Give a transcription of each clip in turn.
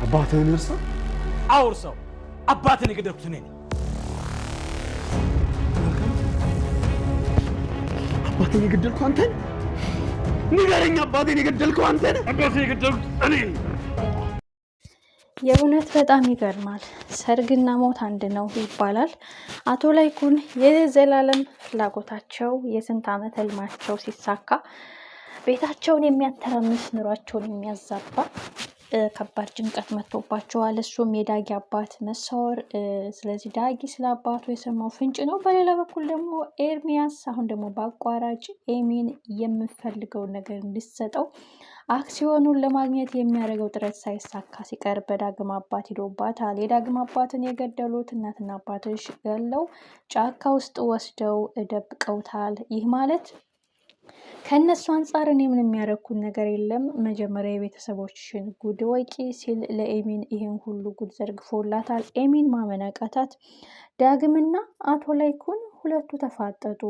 አባትህን እርሳው? አውርሰው። አባትህን የገደልኩት እኔ ነኝ። አባቴን የገደልኩ አንተ ነህ? ንገረኝ፣ አባቴን የገደልኩ አንተ ነህ? አባቴን የገደልኩት እኔ ነኝ። የእውነት በጣም ይገርማል። ሰርግና ሞት አንድ ነው ይባላል። አቶ ላይኩን የዘላለም ፍላጎታቸው የስንት ዓመት ህልማቸው ሲሳካ ቤታቸውን የሚያተራምስ ኑሯቸውን የሚያዛባ ከባድ ጭንቀት መጥቶባቸዋል። እሱም የዳጊ አባት መሰወር። ስለዚህ ዳጊ ስለ አባቱ የሰማው ፍንጭ ነው። በሌላ በኩል ደግሞ ኤርሚያስ አሁን ደግሞ በአቋራጭ ኤሚን የምፈልገውን ነገር እንዲሰጠው አክሲዮኑን ለማግኘት የሚያደርገው ጥረት ሳይሳካ ሲቀር በዳግም አባት ሂዶባታል። የዳግም አባትን የገደሉት እናትና አባትሽ ገለው ጫካ ውስጥ ወስደው ደብቀውታል። ይህ ማለት ከእነሱ አንጻር እኔ ምን የሚያደርጉት ነገር የለም፣ መጀመሪያ የቤተሰቦችሽን ጉድ ወቂ ሲል ለኤሚን ይሄን ሁሉ ጉድ ዘርግፎላታል። ኤሚን ማመን አቃታት። ዳግምና አቶ ላይኩን ሁለቱ ተፋጠጡ።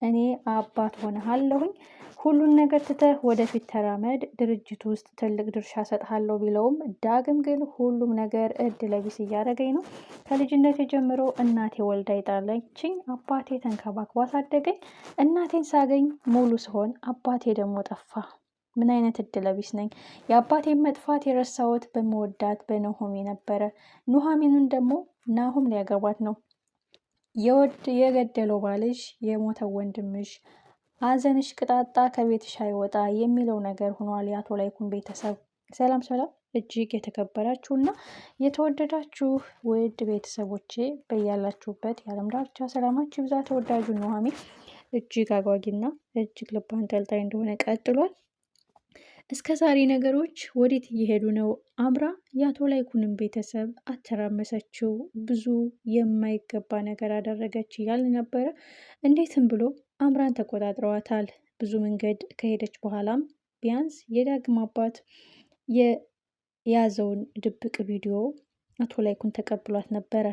እኔ አባት ሆነሃለሁኝ፣ ሁሉን ነገር ትተህ ወደፊት ተራመድ፣ ድርጅቱ ውስጥ ትልቅ ድርሻ ሰጥሃለሁ ቢለውም ዳግም ግን ሁሉም ነገር እድለቢስ እያደረገኝ ነው። ከልጅነት ጀምሮ እናቴ ወልዳ ይጣለችኝ፣ አባቴ ተንከባክቦ አሳደገኝ። እናቴን ሳገኝ ሙሉ ሲሆን አባቴ ደግሞ ጠፋ። ምን አይነት እድለቢስ ነኝ? የአባቴን መጥፋት የረሳሁት በመወዳት በኑሃሚ ነበረ። ኑሃሚንን ደግሞ ናሁም ሊያገባት ነው። የገደለው ባልሽ፣ የሞተው ወንድምሽ፣ ሀዘንሽ ቅጣጣ ከቤትሽ አይወጣ የሚለው ነገር ሆኗል። የአቶ ላይኩን ቤተሰብ ሰላም ሰላም። እጅግ የተከበራችሁ እና የተወደዳችሁ ውድ ቤተሰቦቼ በያላችሁበት የዓለም ዳርቻ ሰላማችሁ ይብዛ። ተወዳጁ ኑሃሚ እጅግ አጓጊና እጅግ ልብ አንጠልጣይ እንደሆነ ቀጥሏል። እስከ ዛሬ ነገሮች ወዴት እየሄዱ ነው? አምራ የአቶ ላይኩንም ቤተሰብ አተራመሰችው፣ ብዙ የማይገባ ነገር አደረገች እያል ነበረ። እንዴትም ብሎ አምራን ተቆጣጥረዋታል። ብዙ መንገድ ከሄደች በኋላም ቢያንስ የዳግም አባት የያዘውን ድብቅ ቪዲዮ አቶ ላይኩን ተቀብሏት ነበረ።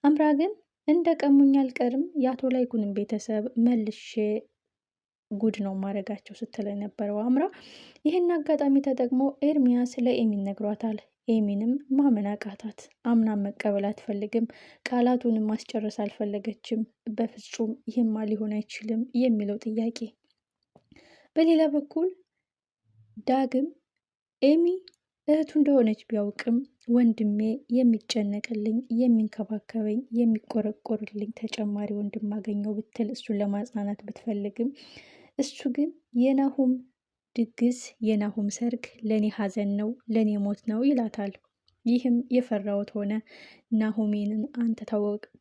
አምራ ግን እንደ ቀሙኝ አልቀርም፣ የአቶ ላይኩንም ቤተሰብ መልሼ ጉድ ነው ማድረጋቸው ስትል የነበረው አምራ ይህን አጋጣሚ ተጠቅሞ ኤርሚያስ ለኤሚን ነግሯታል። ኤሚንም ማመን አቃታት። አምናን መቀበል አትፈልግም። ቃላቱንም ማስጨረስ አልፈለገችም። በፍጹም ይህማ ሊሆን አይችልም የሚለው ጥያቄ። በሌላ በኩል ዳግም ኤሚ እህቱ እንደሆነች ቢያውቅም ወንድሜ የሚጨነቅልኝ፣ የሚንከባከበኝ፣ የሚቆረቆርልኝ ተጨማሪ ወንድም አገኘው ብትል እሱን ለማጽናናት ብትፈልግም እሱ ግን የናሁም ድግስ የናሁም ሰርግ ለኔ ሀዘን ነው፣ ለኔ ሞት ነው ይላታል። ይህም የፈራሁት ሆነ። ናሁሜንን አንተ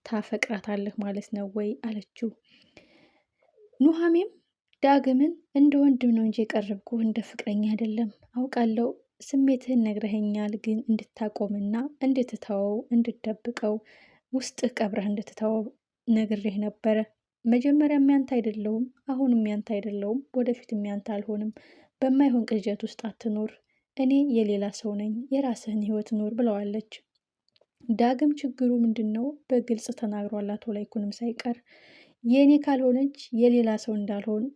ታፈቅራታለህ ማለት ነው ወይ አለችው። ኑሃሚም ዳግምን እንደ ወንድም ነው እንጂ የቀረብኩ እንደ ፍቅረኛ አይደለም። አውቃለሁ ስሜትህን ነግረኸኛል፣ ግን እንድታቆምና እንድትተወው እንድትደብቀው ውስጥህ ቀብረህ እንድትተወው ነግሬህ ነበረ። መጀመሪያ ያንተ አይደለሁም፣ አሁንም ያንተ አይደለሁም፣ ወደፊትም ያንተ አልሆንም። በማይሆን ቅዠት ውስጥ አትኖር። እኔ የሌላ ሰው ነኝ፣ የራስህን ህይወት ኑር ብለዋለች። ዳግም ችግሩ ምንድን ነው? በግልጽ ተናግሯል። አቶ ላይኩንም ሳይቀር የእኔ ካልሆነች የሌላ ሰው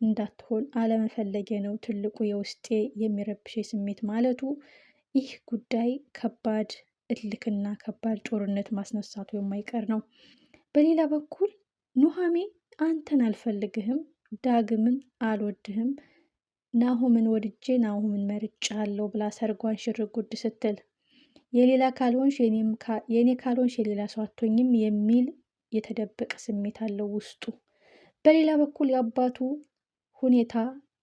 እንዳትሆን አለመፈለጌ ነው ትልቁ የውስጤ የሚረብሽ ስሜት ማለቱ። ይህ ጉዳይ ከባድ እልክና ከባድ ጦርነት ማስነሳቱ የማይቀር ነው። በሌላ በኩል ኑሃሚ አንተን አልፈልግህም፣ ዳግምን አልወድህም፣ ናሁምን ወድጄ ናሁምን መርጫለሁ ብላ ሰርጓን ሽርጉድ ስትል የሌላ ካልሆንሽ የኔ ካልሆንሽ የሌላ ሰው አትሆኝም የሚል የተደበቀ ስሜት አለው ውስጡ። በሌላ በኩል የአባቱ ሁኔታ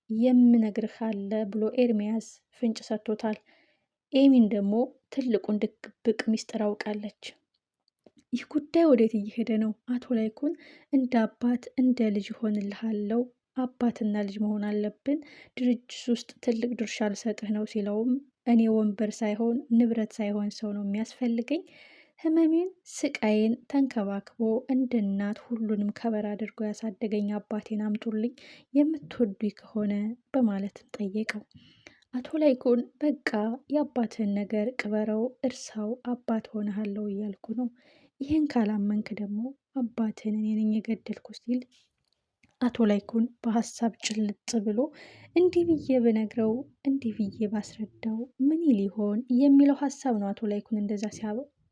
የምነግርህ አለ ብሎ ኤርሚያስ ፍንጭ ሰጥቶታል። ኤሚን ደግሞ ትልቁን ድብቅ ሚስጥር አውቃለች። ይህ ጉዳይ ወዴት እየሄደ ነው? አቶ ላይኩን እንደ አባት እንደ ልጅ ሆንልሃለው፣ አባትና ልጅ መሆን አለብን፣ ድርጅት ውስጥ ትልቅ ድርሻ ልሰጥህ ነው ሲለውም እኔ ወንበር ሳይሆን ንብረት ሳይሆን ሰው ነው የሚያስፈልገኝ፣ ህመሜን ስቃዬን ተንከባክቦ እንደ እናት ሁሉንም ከበር አድርጎ ያሳደገኝ አባቴን አምጡልኝ የምትወዱኝ ከሆነ በማለትም ጠየቀው። አቶ ላይኩን በቃ የአባትህን ነገር ቅበረው፣ እርሳው፣ አባት ሆነሃለው እያልኩ ነው፣ ይህን ካላመንክ ደግሞ አባትህን እኔ ነኝ የገደልኩ ሲል አቶ ላይኩን በሀሳብ ጭልጥ ብሎ እንዲህ ብዬ ብነግረው እንዲህ ብዬ ባስረዳው ምን ሊሆን የሚለው ሀሳብ ነው አቶ ላይኩን እንደዛ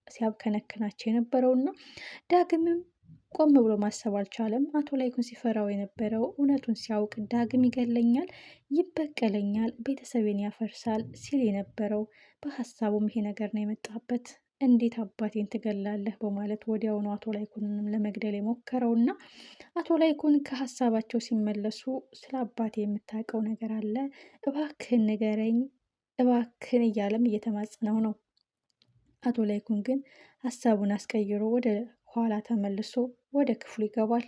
ሲያብከነክናቸው የነበረውና ዳግምም ቆም ብሎ ማሰብ አልቻለም። አቶ ላይኩን ሲፈራው የነበረው እውነቱን ሲያውቅ ዳግም ይገለኛል፣ ይበቀለኛል፣ ቤተሰቤን ያፈርሳል ሲል የነበረው በሀሳቡም ይሄ ነገር ነው የመጣበት። እንዴት አባቴን ትገላለህ በማለት ወዲያውኑ አቶ ላይኩንንም ለመግደል የሞከረው እና አቶ ላይኩን ከሀሳባቸው ሲመለሱ ስለ አባቴ የምታውቀው ነገር አለ እባክህን ንገረኝ እባክህን እያለም እየተማጸነው ነው። አቶ ላይኩን ግን ሀሳቡን አስቀይሮ ወደ ኋላ ተመልሶ ወደ ክፍሉ ይገባል።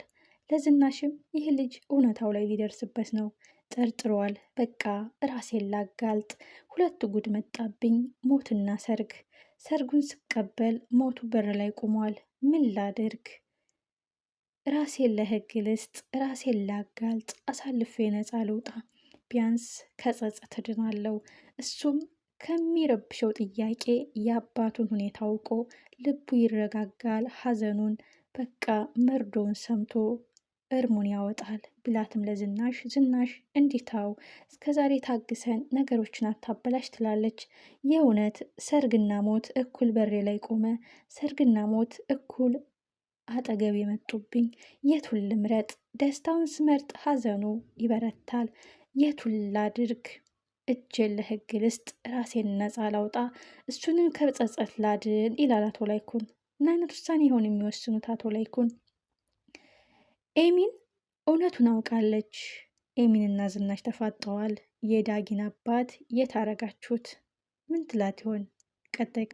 ለዝናሽም ይህ ልጅ እውነታው ላይ ሊደርስበት ነው ጠርጥሯል። በቃ ራሴን ላጋልጥ፣ ሁለት ጉድ መጣብኝ፣ ሞትና ሰርግ። ሰርጉን ስቀበል ሞቱ በር ላይ ቆሟል። ምን ላድርግ? ራሴን ለህግ ልስጥ፣ ራሴን ላጋልጥ፣ አሳልፌ ነፃ ልውጣ፣ ቢያንስ ከጸጸት እድናለሁ። እሱም ከሚረብሸው ጥያቄ የአባቱን ሁኔታ አውቆ ልቡ ይረጋጋል። ሐዘኑን በቃ መርዶውን ሰምቶ እርሙን ያወጣል ብላትም ለዝናሽ ዝናሽ እንዲታው እስከዛሬ ታግሰን ነገሮችን አታበላሽ ትላለች። የእውነት ሰርግና ሞት እኩል በሬ ላይ ቆመ። ሰርግና ሞት እኩል አጠገብ የመጡብኝ የቱን ልምረጥ? ደስታውን ስመርጥ ሐዘኑ ይበረታል። የቱን ላድርግ? እጄን ለህግ ልስጥ፣ ራሴን ነፃ ላውጣ፣ እሱንም ከጸጸት ላድን ይላል አቶ ላይኩን። ምን አይነት ውሳኔ ይሆን የሚወስኑት አቶ ላይኩን? ኤሚን እውነቱን አውቃለች። ኤሚንና ዝናሽ ተፋጠዋል። የዳጊን አባት የት አረጋችሁት? ምን ትላት ይሆን? ቀጣይ